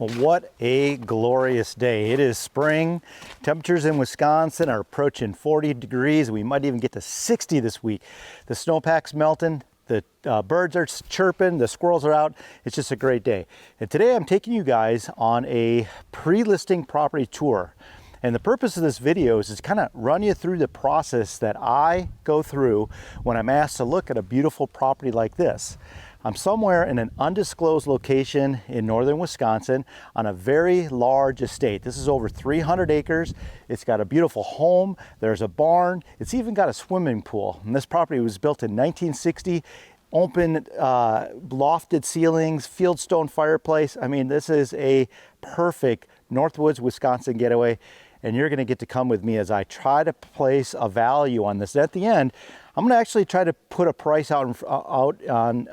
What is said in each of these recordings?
Well, what a glorious day. It is spring. Temperatures in Wisconsin are approaching 40 degrees. We might even get to 60 this week. The snowpack's melting. The birds are chirping. The squirrels are out. It's just a great day. And today I'm taking you guys on a pre-listing property tour. And the purpose of this video is to kind of run you through the process that I go through when I'm asked to look at a beautiful property like this. I'm somewhere in an undisclosed location in northern Wisconsin on a very large estate. This is over 300 acres. It's got a beautiful home. There's a barn. It's even got a swimming pool. And this property was built in 1960. Open lofted ceilings, Fieldstone fireplace. I mean, this is a perfect Northwoods, Wisconsin getaway. And you're going to get to come with me as I try to place a value on this. At the end, I'm going to actually try to put a price out on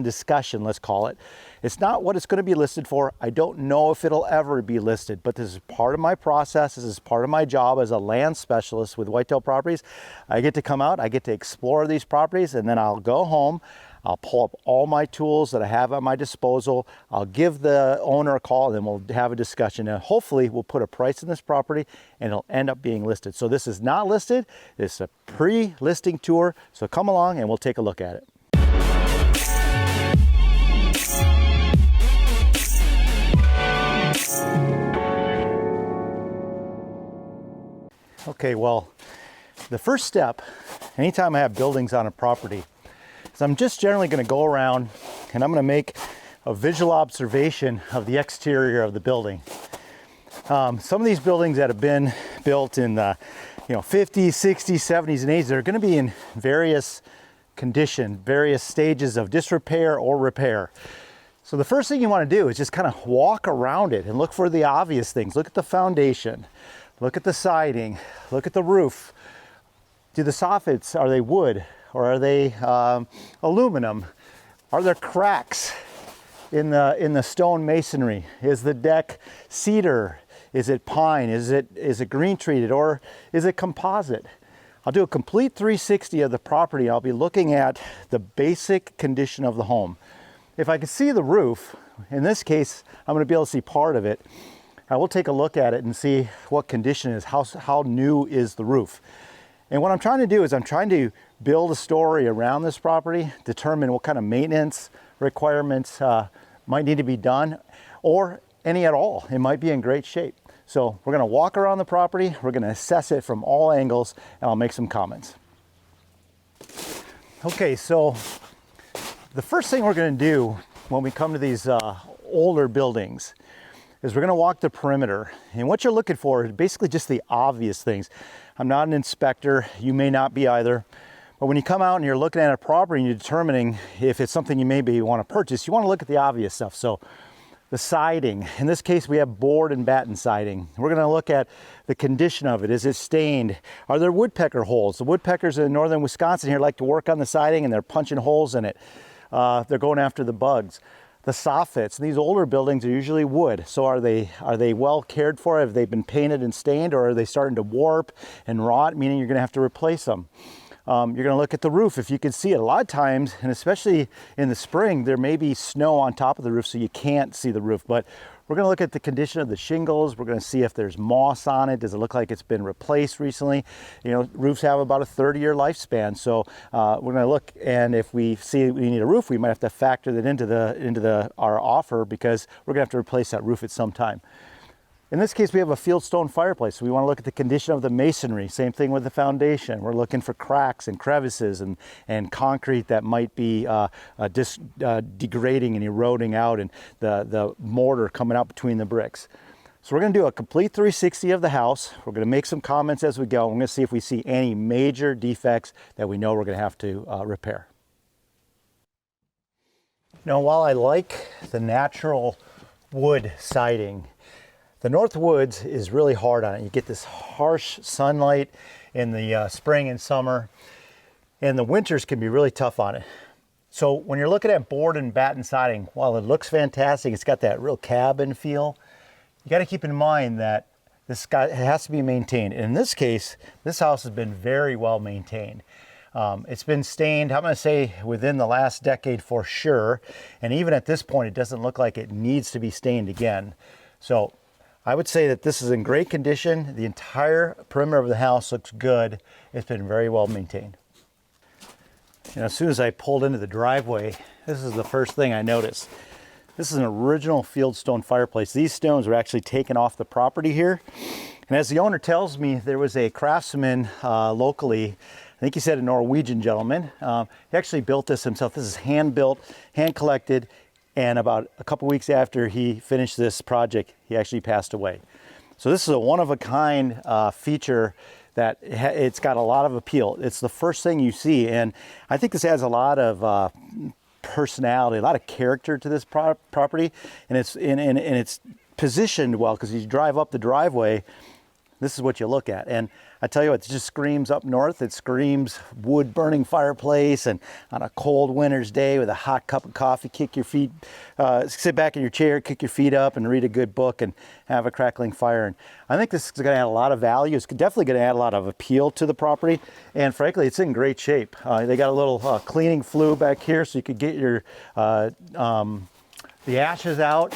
discussion, let's call it. It's not what it's going to be listed for. I don't know if it'll ever be listed, but this is part of my process. This is part of my job as a land specialist with Whitetail Properties. I get to come out, I get to explore these properties, and then I'll go home. I'll pull up all my tools that I have at my disposal. I'll give the owner a call, and then we'll have a discussion. And hopefully we'll put a price in this property and it'll end up being listed. So this is not listed. It's a pre-listing tour. So come along and we'll take a look at it. Okay, well, the first step, anytime I have buildings on a property, so I'm just generally going to go around and I'm going to make a visual observation of the exterior of the building. Some of these buildings that have been built in the 50s, 60s, 70s, and 80s, they're going to be in various condition, various stages of disrepair or repair. So the first thing you want to do is just kind of walk around it and look for the obvious things. Look at the foundation, look at the siding, look at the roof. Do the soffits, are they wood? Or are they aluminum? Are there cracks in the stone masonry? Is the deck cedar? Is it pine? Is it green treated, or is it composite? I'll do a complete 360 of the property. I'll be looking at the basic condition of the home. If I can see the roof, in this case, I'm going to be able to see part of it. I will take a look at it and see what condition it is, how new is the roof. And what I'm trying to do is I'm trying to build a story around this property, determine what kind of maintenance requirements might need to be done, or any at all. It might be in great shape. So we're going to walk around the property, we're going to assess it from all angles, and I'll make some comments. Okay, so the first thing we're going to do when we come to these older buildings is we're going to walk the perimeter. And what you're looking for is basically just the obvious things. I'm not an inspector, you may not be either, but when you come out and you're looking at a property and you're determining if it's something you maybe want to purchase, you want to look at the obvious stuff. So the siding, in this case we have board and batten siding. We're going to look at the condition of it. Is it stained? Are there woodpecker holes? The woodpeckers in northern Wisconsin here like to work on the siding and they're punching holes in it. They're going after the bugs. The soffits, these older buildings are usually wood. So are they well cared for? Have they been painted and stained, or are they starting to warp and rot, meaning you're going to have to replace them? You're going to look at the roof if you can see it. A lot of times, and especially in the spring, there may be snow on top of the roof so you can't see the roof. But we're going to look at the condition of the shingles. We're going to see if there's moss on it. Does it look like it's been replaced recently? Roofs have about a 30-year lifespan. So we're going to look, and if we see we need a roof, we might have to factor that into our offer, because we're going to have to replace that roof at some time. In this case, we have a Fieldstone fireplace. So we want to look at the condition of the masonry. Same thing with the foundation. We're looking for cracks and crevices and concrete that might be degrading and eroding out, and the mortar coming out between the bricks. So we're going to do a complete 360 of the house. We're going to make some comments as we go. We're going to see if we see any major defects that we know we're going to have to repair. Now, while I like the natural wood siding, the Northwoods is really hard on it. You get this harsh sunlight in the spring and summer, and the winters can be really tough on it. So when you're looking at board and batten siding, while it looks fantastic, it's got that real cabin feel, you got to keep in mind that it has to be maintained. And in this case, this house has been very well maintained. It's been stained, I'm going to say within the last decade for sure. And even at this point, it doesn't look like it needs to be stained again. So I would say that this is in great condition. The entire perimeter of the house looks good. It's been very well maintained. As soon as I pulled into the driveway, this is the first thing I noticed. This is an original Fieldstone fireplace. These stones were actually taken off the property here. And as the owner tells me, there was a craftsman locally, I think he said a Norwegian gentleman. He actually built this himself. This is hand built, hand collected, and about a couple weeks after he finished this project, he actually passed away. So this is a one-of-a-kind feature that it's got a lot of appeal. It's the first thing you see, and I think this adds a lot of personality, a lot of character to this property, and it's positioned well, because you drive up the driveway, this is what you look at. And I tell you what, it just screams up north. It screams wood burning fireplace, and on a cold winter's day with a hot cup of coffee, kick your feet, sit back in your chair, kick your feet up and read a good book and have a crackling fire. And I think this is going to add a lot of value. It's definitely going to add a lot of appeal to the property. And frankly, it's in great shape. They got a little cleaning flue back here so you could get your the ashes out.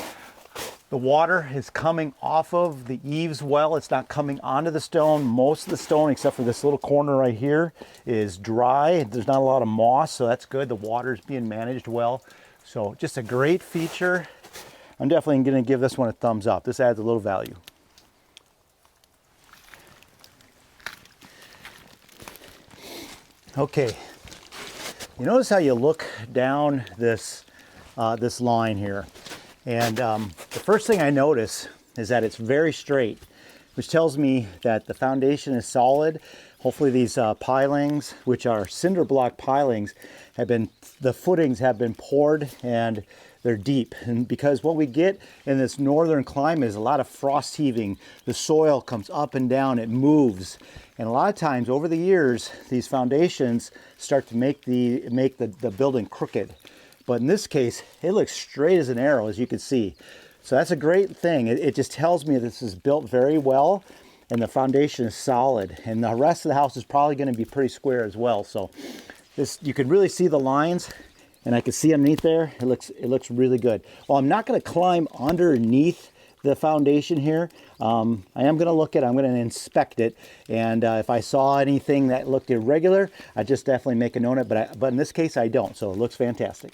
The water is coming off of the eaves well. It's not coming onto the stone. Most of the stone, except for this little corner right here, is dry. There's not a lot of moss, so that's good. The water is being managed well. So just a great feature. I'm definitely going to give this one a thumbs up. This adds a little value. Okay, you notice how you look down this this line here. And the first thing I notice is that it's very straight, which tells me that the foundation is solid. Hopefully these pilings, which are cinder block pilings, the footings have been poured and they're deep. And because what we get in this northern climate is a lot of frost heaving. The soil comes up and down, it moves. And a lot of times over the years, these foundations start to make the building crooked. But in this case, it looks straight as an arrow, as you can see. So that's a great thing. It just tells me this is built very well and the foundation is solid. And the rest of the house is probably going to be pretty square as well. So this, you can really see the lines, and I can see underneath there. It looks really good. Well, I'm not going to climb underneath the foundation here. I am going to look at it. I'm going to inspect it, and if I saw anything that looked irregular, I'd just definitely make a note of it. But in this case, I don't. So it looks fantastic.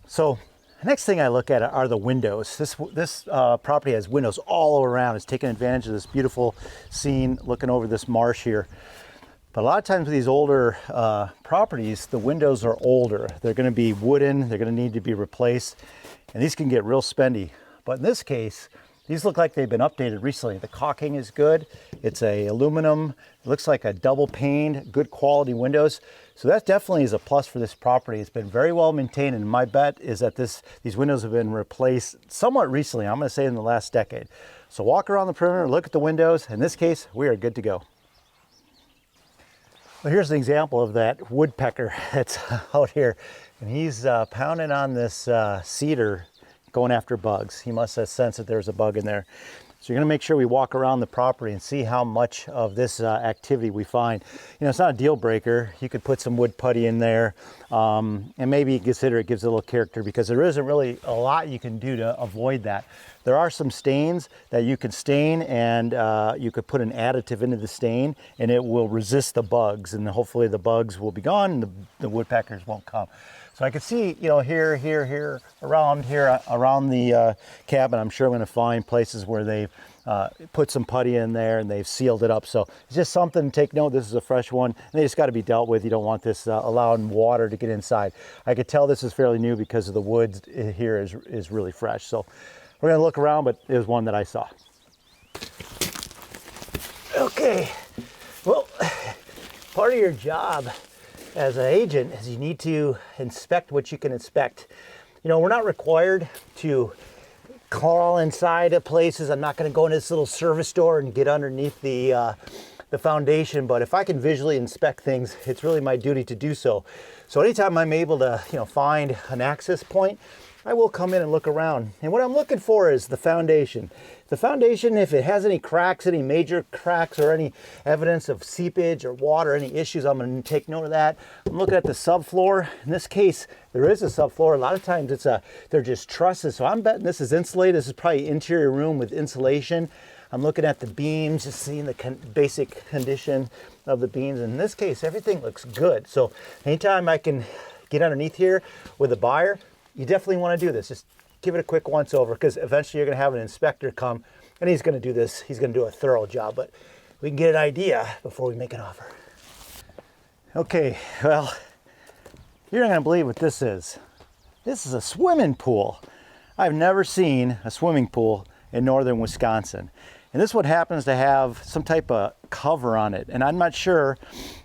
So the next thing I look at are the windows. This property has windows all around. It's taking advantage of this beautiful scene looking over this marsh here. But a lot of times with these older properties, the windows are older. They're going to be wooden. They're going to need to be replaced. And these can get real spendy. But in this case, these look like they've been updated recently. The caulking is good. It's a aluminum. It looks like a double pane, good quality windows. So that definitely is a plus for this property. It's been very well maintained, and my bet is that these windows have been replaced somewhat recently. I'm going to say in the last decade. So walk around the perimeter, look at the windows. In this case, we are good to go. Well, here's an example of that woodpecker that's out here, and he's pounding on this cedar, going after bugs. He must have sensed that there's a bug in there. So you're going to make sure we walk around the property and see how much of this activity we find. You know, it's not a deal breaker. You could put some wood putty in there, and maybe consider it gives it a little character, because there isn't really a lot you can do to avoid that. There are some stains that you can stain, and you could put an additive into the stain, and it will resist the bugs, and hopefully the bugs will be gone and the woodpeckers won't come. So I can see, you know, here, around the cabin, I'm sure I'm going to find places where they've put some putty in there and they've sealed it up. So it's just something to take note. This is a fresh one, and they just got to be dealt with. You don't want this allowing water to get inside. I could tell this is fairly new because of the wood here is really fresh. So we're going to look around, but it was one that I saw. Okay, well, part of your job as an agent is you need to inspect what you can inspect. You know, we're not required to crawl inside of places. I'm not going to go into this little service door and get underneath the the foundation, but if I can visually inspect things, it's really my duty to do so. So anytime I'm able to, find an access point, I will come in and look around. And what I'm looking for is the foundation. The foundation, if it has any cracks, any major cracks or any evidence of seepage or water, any issues, I'm going to take note of that. I'm looking at the subfloor. In this case, there is a subfloor. A lot of times they're just trusses. So I'm betting this is insulated. This is probably interior room with insulation. I'm looking at the beams, just seeing the basic condition of the beams. In this case, everything looks good. So anytime I can get underneath here with a buyer, you definitely want to do this. Just give it a quick once over, because eventually you're going to have an inspector come and he's going to do this. He's going to do a thorough job, but we can get an idea before we make an offer. Okay, well, you're not going to believe what this is. This is a swimming pool. I've never seen a swimming pool in northern Wisconsin. And this one happens to have some type of cover on it. And I'm not sure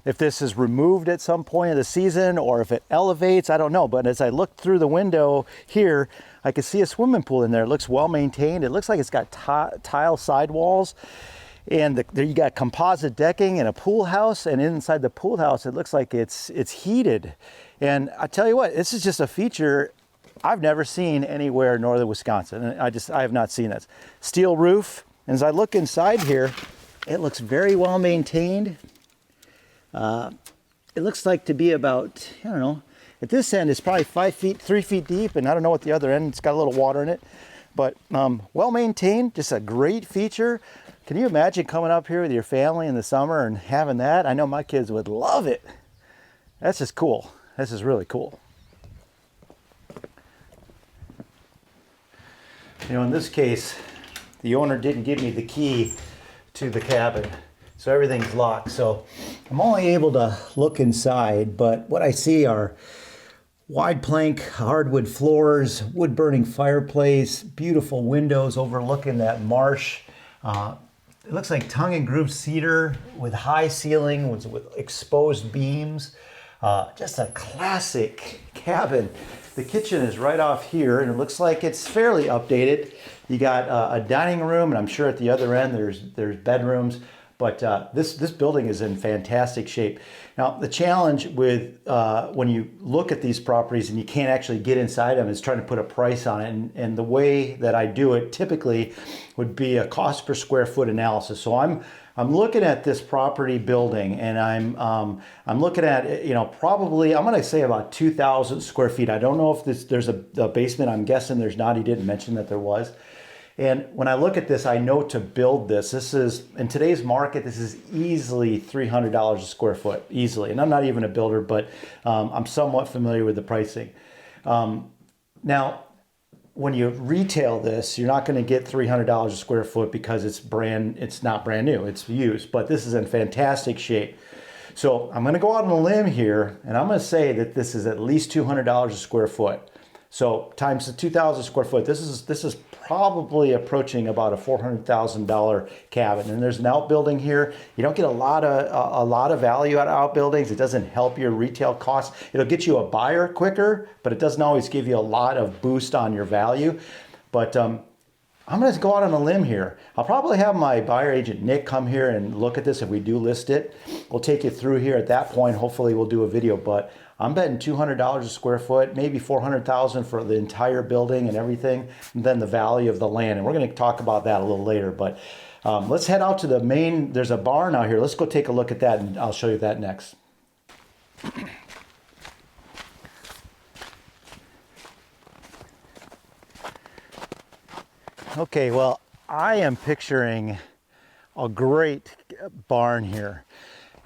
if this is removed at some point of the season or if it elevates, I don't know. But as I look through the window here, I can see a swimming pool in there. It looks well maintained. It looks like it's got tile sidewalls. And there you got composite decking and a pool house. And inside the pool house, it looks like it's heated. And I tell you what, this is just a feature I've never seen anywhere in northern Wisconsin. And I have not seen this. Steel roof. And as I look inside here, it looks very well maintained. It looks like to be about, I don't know, at this end it's probably 5 feet, 3 feet deep, and I don't know what the other end, it's got a little water in it. But well maintained, just a great feature. Can you imagine coming up here with your family in the summer and having that? I know my kids would love it. That's just cool. This is really cool. In this case, the owner didn't give me the key to the cabin, so everything's locked. So I'm only able to look inside, but what I see are wide plank hardwood floors, wood burning fireplace, beautiful windows overlooking that marsh. It looks like tongue and groove cedar with high ceiling, with exposed beams. Just a classic cabin. The kitchen is right off here, and it looks like it's fairly updated. You got a dining room, and I'm sure at the other end there's bedrooms. But this building is in fantastic shape. Now, the challenge with when you look at these properties and you can't actually get inside them is trying to put a price on it. And the way that I do it typically would be a cost per square foot analysis. So I'm looking at this property building, and I'm looking at, probably, I'm going to say about 2,000 square feet. I don't know if there's a basement. I'm guessing there's not. He didn't mention that there was. And when I look at this, I know to build this is, in today's market, this is easily $300 a square foot, easily. And I'm not even a builder, but I'm somewhat familiar with the pricing. Now, when you retail this, you're not going to get $300 a square foot because it's not brand new, it's used, but this is in fantastic shape. So I'm going to go out on a limb here, and I'm going to say that this is at least $200 a square foot. So times the 2,000 square foot, this is probably approaching about a $400,000 cabin. And there's an outbuilding here. You don't get a lot of value out of outbuildings. It doesn't help your retail costs. It'll get you a buyer quicker, but it doesn't always give you a lot of boost on your value. But I'm going to go out on a limb here. I'll probably have my buyer agent Nick come here and look at this if we do list it. We'll take you through here at that point. Hopefully we'll do a video, but I'm betting $200 a square foot, maybe $400,000 for the entire building and everything, and then the value of the land. And we're going to talk about that a little later. But let's head out to the main. There's a barn out here. Let's go take a look at that, and I'll show you that next. Okay, well, I am picturing a great barn here.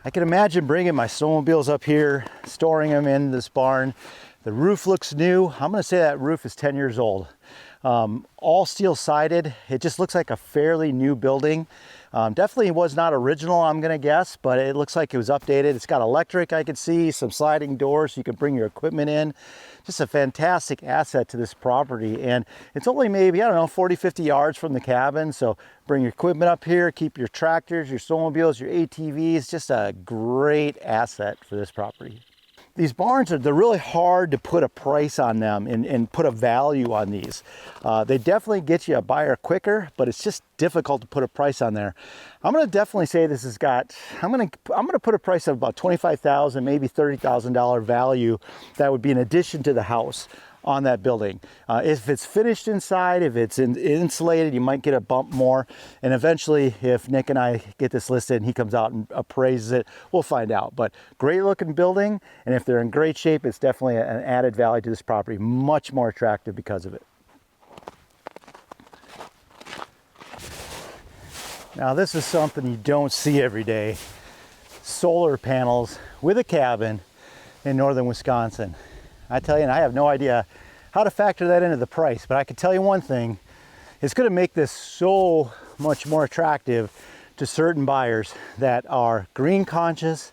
I can imagine bringing my snowmobiles up here, storing them in this barn. The roof looks new. I'm going to say that roof is 10 years old. All steel sided. It just looks like a fairly new building. Definitely was not original, I'm going to guess, but it looks like it was updated. It's got electric, I could see, some sliding doors so you can bring your equipment in. Just a fantastic asset to this property. And it's only maybe, I don't know, 40, 50 yards from the cabin. So bring your equipment up here, keep your tractors, your snowmobiles, your ATVs. Just a great asset for this property. these barns they're really hard to put a price on them and put a value on these. They definitely get you a buyer quicker, but it's just difficult to put a price on there. I'm going to definitely say this has got, I'm going to put a price of about $25,000, maybe $30,000 value. That would be in addition to the house on that building. If it's finished inside, if it's insulated, you might get a bump more. And eventually, if Nick and I get this listed and he comes out and appraises it, we'll find out. But great looking building, and if they're in great shape, it's definitely an added value to this property. Much more attractive because of it. Now this is something you don't see every day. Solar panels with a cabin in northern Wisconsin. I tell you, and I have no idea how to factor that into the price, but I can tell you one thing, it's going to make this so much more attractive to certain buyers that are green conscious,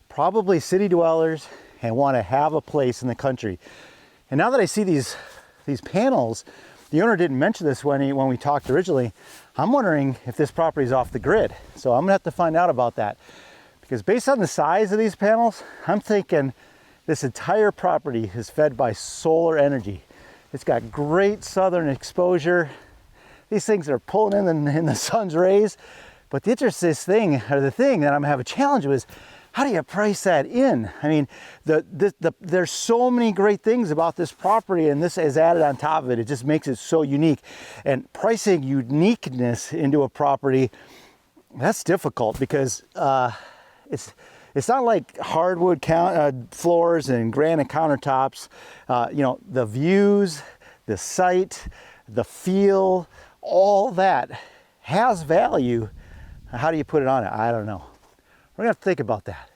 probably city dwellers, and want to have a place in the country. And now that I see these panels, the owner didn't mention this when we talked originally, I'm wondering if this property is off the grid. So I'm going to have to find out about that, because based on the size of these panels, I'm thinking this entire property is fed by solar energy. It's got great southern exposure. These things are pulling in the sun's rays. But the interesting thing, or the thing that I'm gonna have a challenge with, is how do you price that in? I mean, there's so many great things about this property, and this is added on top of it. It just makes it so unique. And pricing uniqueness into a property, that's difficult, because it's not like hardwood floors and granite countertops. You know, the views, the site, the feel, all that has value. How do you put it on it? I don't know. We're gonna have to think about that.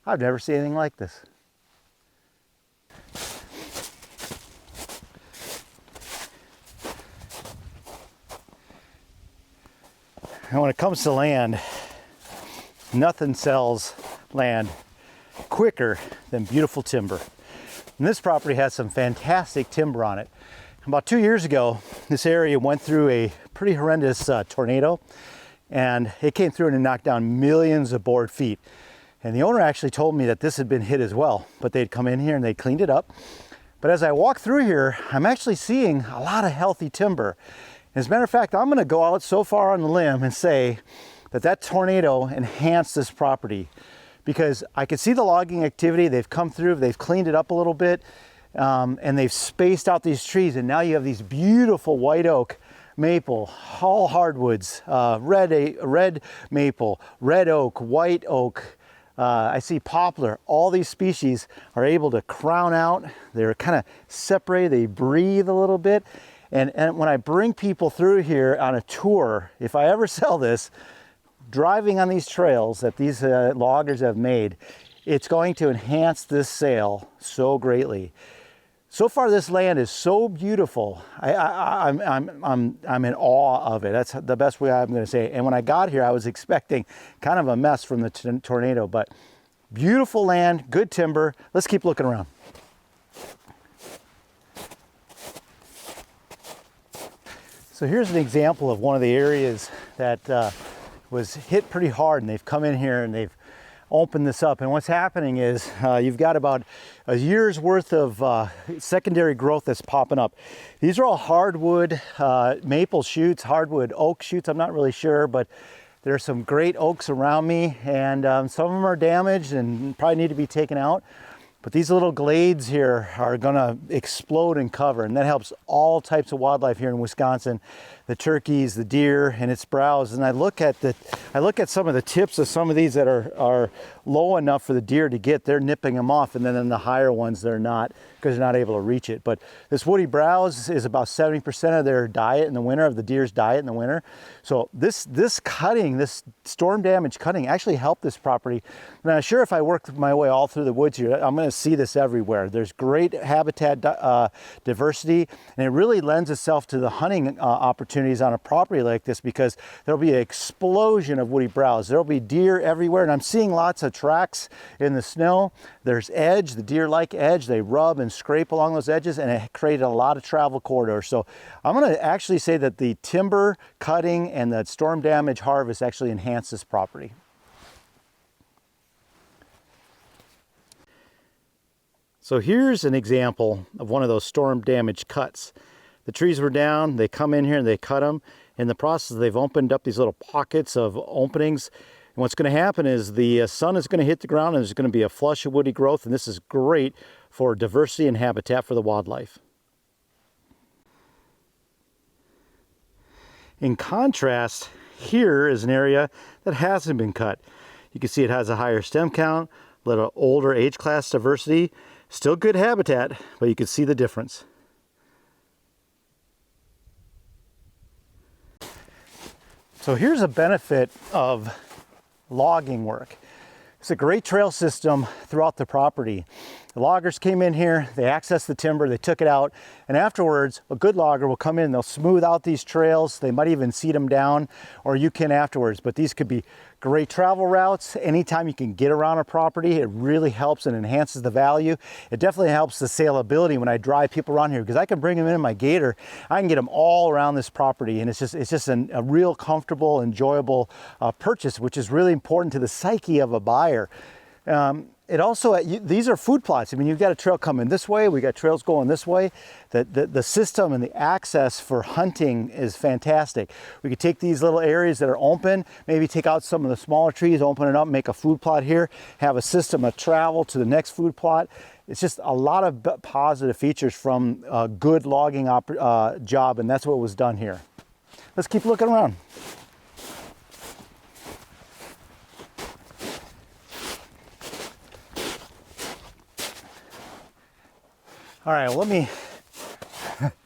I've never seen anything like this. And when it comes to land, nothing sells land quicker than beautiful timber. And this property has some fantastic timber on it. About 2 years ago, this area went through a pretty horrendous tornado, and it came through and it knocked down millions of board feet. And the owner actually told me that this had been hit as well, but they'd come in here and they cleaned it up. But as I walk through here, I'm actually seeing a lot of healthy timber. As a matter of fact, I'm going to go out so far on the limb and say that tornado enhanced this property, because I could see the logging activity. They've come through, they've cleaned it up a little bit, and they've spaced out these trees, and now you have these beautiful white oak, maple, all hardwoods, red maple, red oak, white oak. I see poplar. All these species are able to crown out. They're kind of separated. They breathe a little bit. And when I bring people through here on a tour, if I ever sell this, driving on these trails that these loggers have made, it's going to enhance this sale so greatly. So far, this land is so beautiful. I'm in awe of it. That's the best way I'm going to say it. And when I got here, I was expecting kind of a mess from the tornado, but beautiful land, good timber. Let's keep looking around. So here's an example of one of the areas that was hit pretty hard, and they've come in here and they've opened this up. And what's happening is you've got about a year's worth of secondary growth that's popping up. These are all hardwood maple shoots, hardwood oak shoots. I'm not really sure, but there's some great oaks around me, and some of them are damaged and probably need to be taken out. But these little glades here are gonna explode and cover, and that helps all types of wildlife here in Wisconsin. The turkeys, the deer, and its browse. And I look at some of the tips of some of these that are low enough for the deer to get. They're nipping them off, and then in the higher ones they're not, because they're not able to reach it. But this woody browse is about 70% of their diet in the winter, of the deer's diet in the winter. So this cutting, this storm damage cutting, actually helped this property. And I'm sure if I work my way all through the woods here, I'm going to see this everywhere. There's great habitat diversity, and it really lends itself to the hunting opportunities on a property like this, because there'll be an explosion of woody browse. There'll be deer everywhere, and I'm seeing lots of tracks in the snow. There's edge, the deer like edge. They rub and scrape along those edges, and it created a lot of travel corridors. So I'm going to actually say that the timber cutting and the storm damage harvest actually enhanced this property. So here's an example of one of those storm damaged cuts. The trees were down, they come in here and they cut them. In the process, they've opened up these little pockets of openings. And what's going to happen is the sun is going to hit the ground and there's going to be a flush of woody growth, and this is great for diversity and habitat for the wildlife. In contrast, here is an area that hasn't been cut. You can see it has a higher stem count, a little older age class diversity, still good habitat, but you can see the difference. So here's a benefit of logging work. It's a great trail system throughout the property. The loggers came in here, they accessed the timber, they took it out, and afterwards a good logger will come in, they'll smooth out these trails, they might even seed them down, or you can afterwards. But these could be great travel routes. Anytime you can get around a property, it really helps and enhances the value. It definitely helps the saleability when I drive people around here, because I can bring them in my gator, I can get them all around this property, and it's just a real comfortable, enjoyable purchase, which is really important to the psyche of a buyer. It also, these are food plots. I mean, you've got a trail coming this way, we got trails going this way. The system and the access for hunting is fantastic. We could take these little areas that are open, maybe take out some of the smaller trees, open it up, make a food plot here, have a system of travel to the next food plot. It's just a lot of positive features from a good logging job, and that's what was done here. Let's keep looking around. All right, well, let me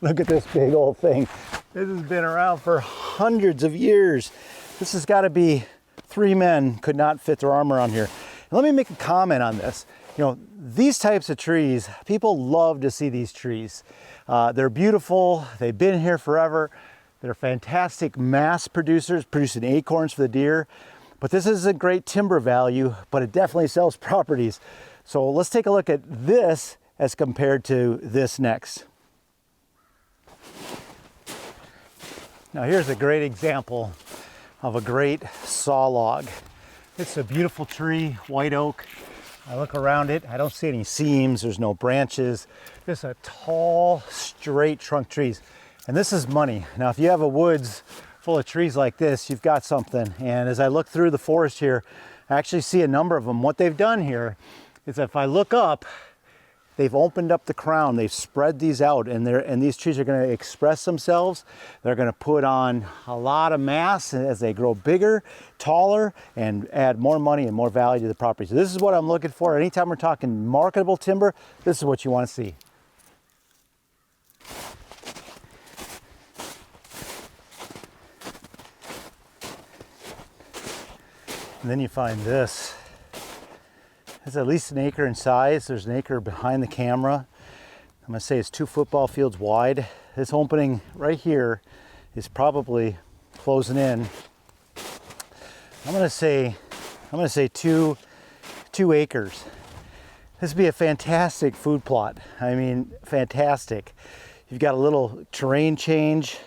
look at this big old thing. This has been around for hundreds of years. This has got to be 3 men could not fit their arm around here. And let me make a comment on this. You know, these types of trees, people love to see these trees. They're beautiful. They've been here forever. They're fantastic mass producers, producing acorns for the deer. But this isn't great timber value, but it definitely sells properties. So let's take a look at this as compared to this next. Now here's a great example of a great saw log. It's a beautiful tree, white oak. I look around it, I don't see any seams, there's no branches. Just a tall, straight trunk trees. And this is money. Now if you have a woods full of trees like this, you've got something. And as I look through the forest here, I actually see a number of them. What they've done here is if I look up, they've opened up the crown, they've spread these out, and these trees are going to express themselves. They're going to put on a lot of mass as they grow bigger, taller, and add more money and more value to the property. So this is what I'm looking for. Anytime we're talking marketable timber, this is what you want to see. And then you find this. It's at least 1 acre in size. There's 1 acre behind the camera. I'm gonna say it's 2 football fields wide. This opening right here is probably closing in. I'm gonna say 2 acres. This would be a fantastic food plot. I mean, fantastic. You've got a little terrain change.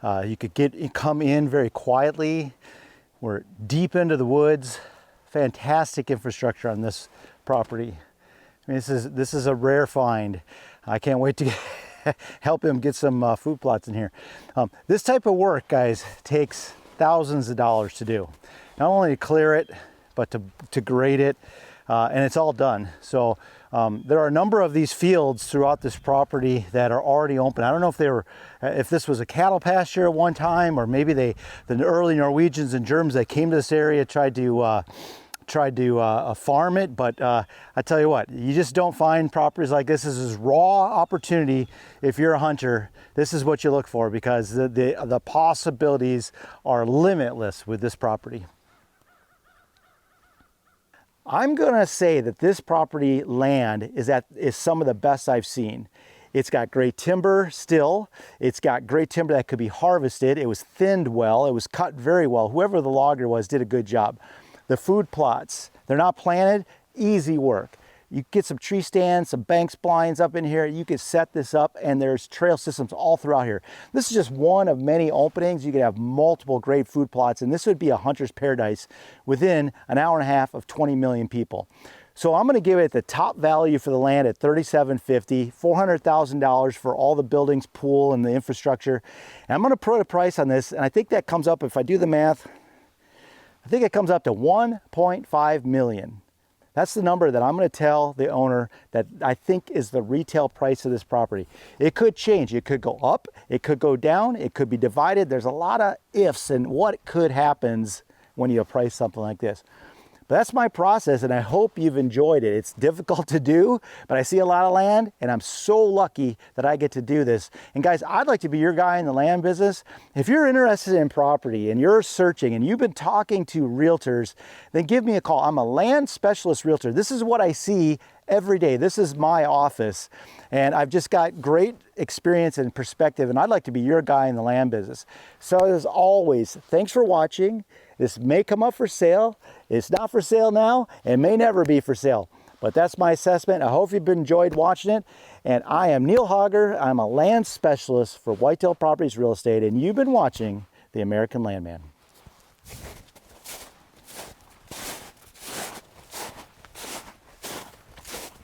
You could come in very quietly. We're deep into the woods. Fantastic infrastructure on this property. I mean, this is a rare find. I can't wait to help him get some food plots in here. This type of work, guys, takes thousands of dollars to do. Not only to clear it, but to grade it, and it's all done. So there are a number of these fields throughout this property that are already open. I don't know if this was a cattle pasture at one time, or maybe the early Norwegians and Germans that came to this area tried to farm it. But I tell you what, you just don't find properties like this. This is raw opportunity. If you're a hunter, this is what you look for, because the possibilities are limitless with this property. I'm gonna say that this property land is some of the best I've seen. It's got great timber still. It's got great timber that could be harvested. It was thinned well. It was cut very well. Whoever the logger was did a good job. The food plots, they're not planted, easy work. You get some tree stands, some bank blinds up in here. You could set this up, and there's trail systems all throughout here. This is just one of many openings. You could have multiple great food plots, and this would be a hunter's paradise within an hour and a half of 20 million people. So I'm going to give it the top value for the land at $37.50, $400,000 for all the buildings, pool, and the infrastructure. And I'm going to put a price on this, and I think that comes up, if I do the math, I think it comes up to $1.5 million. That's the number that I'm going to tell the owner that I think is the retail price of this property. It could change. It could go up. It could go down. It could be divided. There's a lot of ifs and what could happen when you price something like this. But that's my process, and I hope you've enjoyed it. It's difficult to do, but I see a lot of land, and I'm so lucky that I get to do this. And guys, I'd like to be your guy in the land business. If you're interested in property and you're searching and you've been talking to realtors, then give me a call. I'm a land specialist realtor. This is what I see every day. This is my office, and I've just got great experience and perspective, and I'd like to be your guy in the land business. So as always, thanks for watching. This may come up for sale. It's not for sale now. It may never be for sale, but that's my assessment. I hope you've enjoyed watching it. And I am Neil Hauger. I'm a land specialist for Whitetail Properties Real Estate, and you've been watching The American Landman.